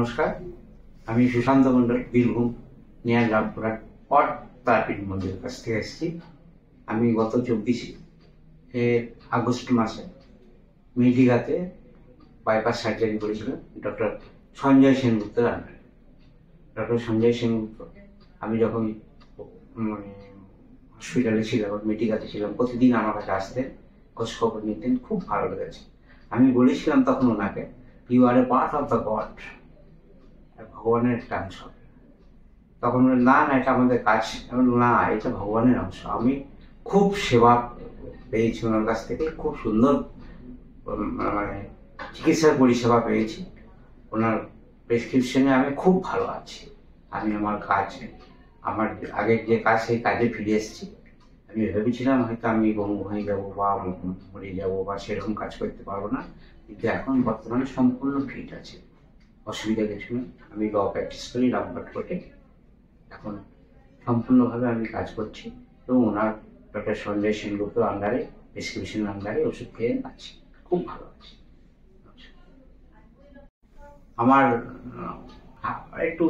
নমস্কার, আমি সুশান্ত মণ্ডল, বীরভূম নিয়ার রামপুরহাট পট তারাপীঠ মন্দিরের কাছ থেকে এসেছি। আমি গত 24 আগস্ট মাসে মেডিগাতে বাইপাস সার্জারি করেছিলাম ডক্টর সঞ্জয় সেনগুপ্তের আন্ডারে। ডক্টর সঞ্জয় সেনগুপ্ত, আমি যখন হসপিটালে ছিলাম, মেডিগাতে ছিলাম, প্রতিদিন আমার কাছে আসতেন, খোঁজ খবর নিতেন, খুব ভালো লেগেছে। আমি বলেছিলাম তখন ওনাকে, you are a part of the God, ভগবানের একটা অংশ। তখন না না, এটা আমাদের কাজ, না এটা ভগবানের অংশ। আমি খুব সেবা পেয়েছি ওনার কাছ থেকে, খুব সুন্দর মানে চিকিৎসার পরিষেবা পেয়েছি। ওনার প্রেসক্রিপশনে আমি খুব ভালো আছি। আমি আমার কাজে, আমার আগের যে কাজ, সেই কাজে ফিরে এসেছি। আমি ভেবেছিলাম হয়তো আমি বঙ্গ হয়ে যাবো বা মরে যাবো বা সেরকম কাজ করতে পারবো না, কিন্তু এখন বর্তমানে সম্পূর্ণ ফিট আছে, অসুবিধা কিছু নেই। আমি ল প্র্যাকটিস করি রামপুরহাট কোর্টে। এখন সম্পূর্ণভাবে আমি কাজ করছি এবং ওনার ডক্টর সঞ্জয় সেনগুপ্তর আন্ডারে, প্রেসক্রিপশন আন্ডারে ওষুধ খেয়ে আছি, খুব ভালো আছি। আমার একটু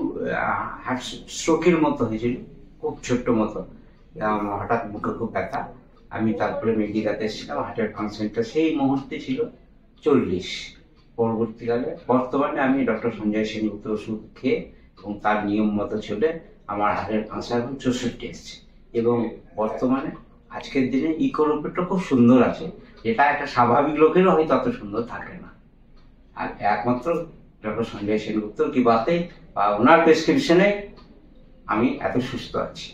স্ট্রোকের মতো হয়েছিল, খুব ছোট্ট মতো, হঠাৎ বুকে খুব ব্যথা। আমি তারপরে মেডিকাতে এসেছিলাম, হার্টের ফাংশনটা সেই মুহূর্তে ছিল 40। পরবর্তীকালে বর্তমানে আমি ডক্টর সঞ্জয় সেনগুপ্ত ওষুধ খেয়ে এবং তার নিয়ম মতো চলে আমার হার্টের ফাংশন এখন 64 এসছে। এবং বর্তমানে আজকের দিনে ইকোরোপেটটা খুব সুন্দর আছে, যেটা একটা স্বাভাবিক লোকেরও হয়তো অত সুন্দর থাকে না। আর একমাত্র ডক্টর সঞ্জয় সেনগুপ্তর কৃপাতে বা ওনার প্রেসক্রিপশনে আমি এত সুস্থ আছি।